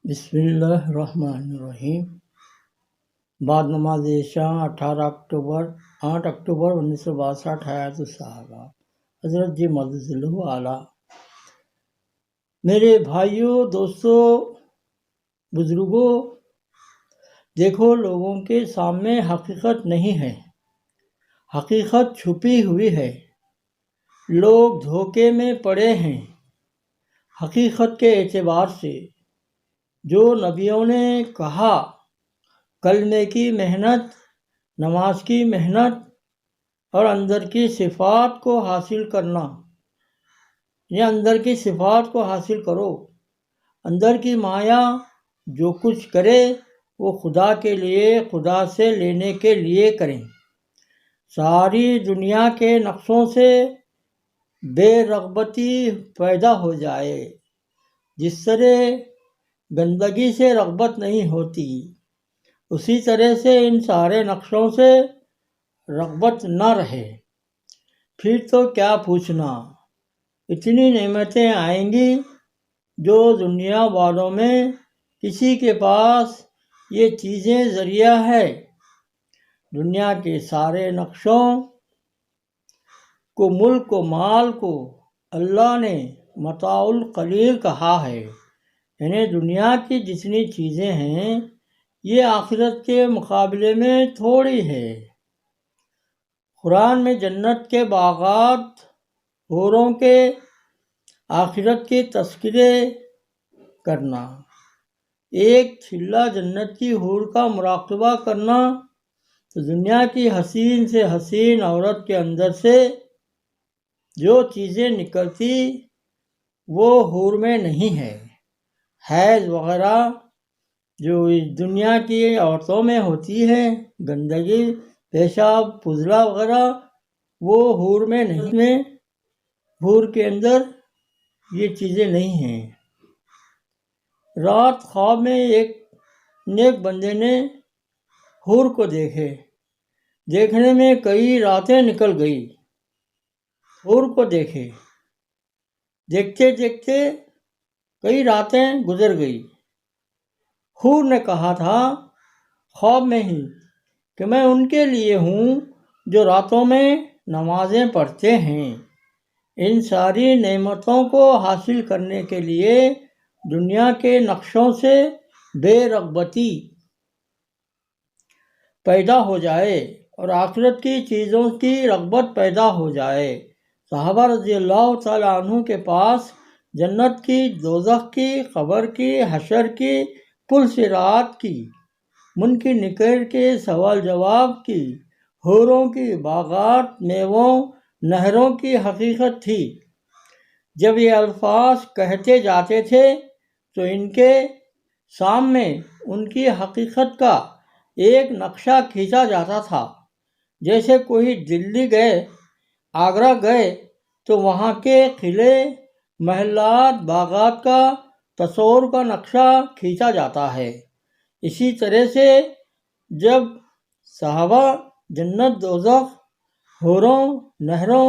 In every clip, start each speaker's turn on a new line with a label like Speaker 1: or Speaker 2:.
Speaker 1: بسم اللہ الرحمن الرحیم۔ بعد نماز عشاء 8 اکتوبر 1962 حیات الصحابہ۔ حضرت جی مدد اعلیٰ۔ میرے بھائیوں، دوستوں، بزرگوں، دیکھو، لوگوں کے سامنے حقیقت نہیں ہے، حقیقت چھپی ہوئی ہے۔ لوگ دھوکے میں پڑے ہیں حقیقت کے اعتبار سے۔ جو نبیوں نے کہا، کلمے کی محنت، نماز کی محنت اور اندر کی صفات کو حاصل کرنا، یا اندر کی صفات کو حاصل کرو۔ اندر کی مایا جو کچھ کرے وہ خدا کے لیے، خدا سے لینے کے لیے کریں۔ ساری دنیا کے نقشوں سے بے رغبتی پیدا ہو جائے۔ جس طرح گندگی سے رغبت نہیں ہوتی، اسی طرح سے ان سارے نقشوں سے رغبت نہ رہے، پھر تو کیا پوچھنا۔ اتنی نعمتیں آئیں گی جو دنیا والوں میں کسی کے پاس یہ چیزیں ذریعہ ہے۔ دنیا کے سارے نقشوں کو، ملک و مال کو اللہ نے متاع القلیل کہا ہے، یعنی دنیا کی جتنی چیزیں ہیں یہ آخرت کے مقابلے میں تھوڑی ہے۔ قرآن میں جنت کے باغات، حوروں کے آخرت کے تذکرے کرنا، ایک چھلا جنت کی حور کا مراقبہ کرنا، تو دنیا کی حسین سے حسین عورت کے اندر سے جو چیزیں نکلتی وہ حور میں نہیں ہے۔ حیض وغیرہ جو اس دنیا کی عورتوں میں ہوتی ہے، گندگی، پیشاب، فضلہ وغیرہ، وہ حور میں نہیں، حور کے اندر یہ چیزیں نہیں ہیں۔ رات خواب میں ایک نیک بندے نے حور کو دیکھنے میں کئی راتیں نکل گئی۔ حور کو دیکھتے دیکھتے کئی راتیں گزر گئی۔ حور نے کہا تھا خواب میں ہی کہ میں ان کے لیے ہوں جو راتوں میں نمازیں پڑھتے ہیں۔ ان ساری نعمتوں کو حاصل کرنے کے لیے دنیا کے نقشوں سے بے رغبتی پیدا ہو جائے اور آخرت کی چیزوں کی رغبت پیدا ہو جائے۔ صحابہ رضی اللہ تعالیٰ عنہ کے پاس جنت کی، دوزخ کی، قبر کی، حشر کی، پل صراط کی، منکر نکیر کے سوال جواب کی، حوروں کی، باغات، میووں، نہروں کی حقیقت تھی۔ جب یہ الفاظ کہتے جاتے تھے تو ان کے سامنے ان کی حقیقت کا ایک نقشہ کھینچا جاتا تھا۔ جیسے کوئی دلی گئے، آگرہ گئے تو وہاں کے قلعے، محلات، باغات کا تصور کا نقشہ کھینچا جاتا ہے۔ اسی طرح سے جب صحابہ جنت، دوزخ، حوروں، نہروں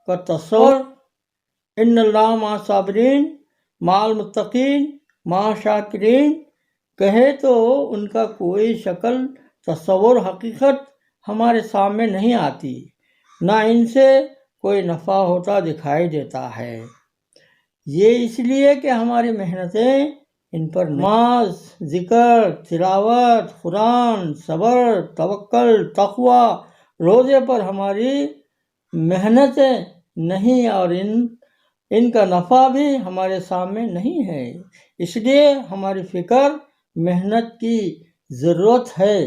Speaker 1: کا تصور، ان اللہ مع الصابرین، مع المتقین، مع الشاکرین کہے تو ان کا کوئی شکل، تصور، حقیقت ہمارے سامنے نہیں آتی، نہ ان سے کوئی نفع ہوتا دکھائی دیتا ہے۔ یہ اس لیے کہ ہماری محنتیں ان پر نماز، ذکر، تلاوت قرآن، صبر، توکل، تقویٰ، روزے پر ہماری محنتیں نہیں، اور ان کا نفع بھی ہمارے سامنے نہیں ہے۔ اس لیے ہماری فکر، محنت کی ضرورت ہے،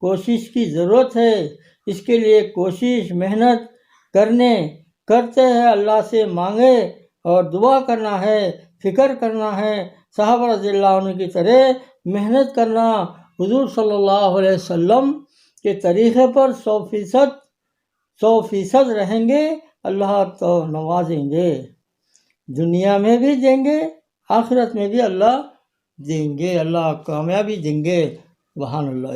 Speaker 1: کوشش کی ضرورت ہے۔ اس کے لیے کوشش، محنت کرتے ہیں، اللہ سے مانگے اور دعا کرنا ہے، فکر کرنا ہے، صحابہ رضی اللہ عنہ کی طرح محنت کرنا، حضور صلی اللہ علیہ وسلم کے طریقے پر 100% رہیں گے، اللہ تو نوازیں گے، دنیا میں بھی دیں گے، آخرت میں بھی اللہ دیں گے، اللہ کامیابی دیں گے۔ سبحان اللہ۔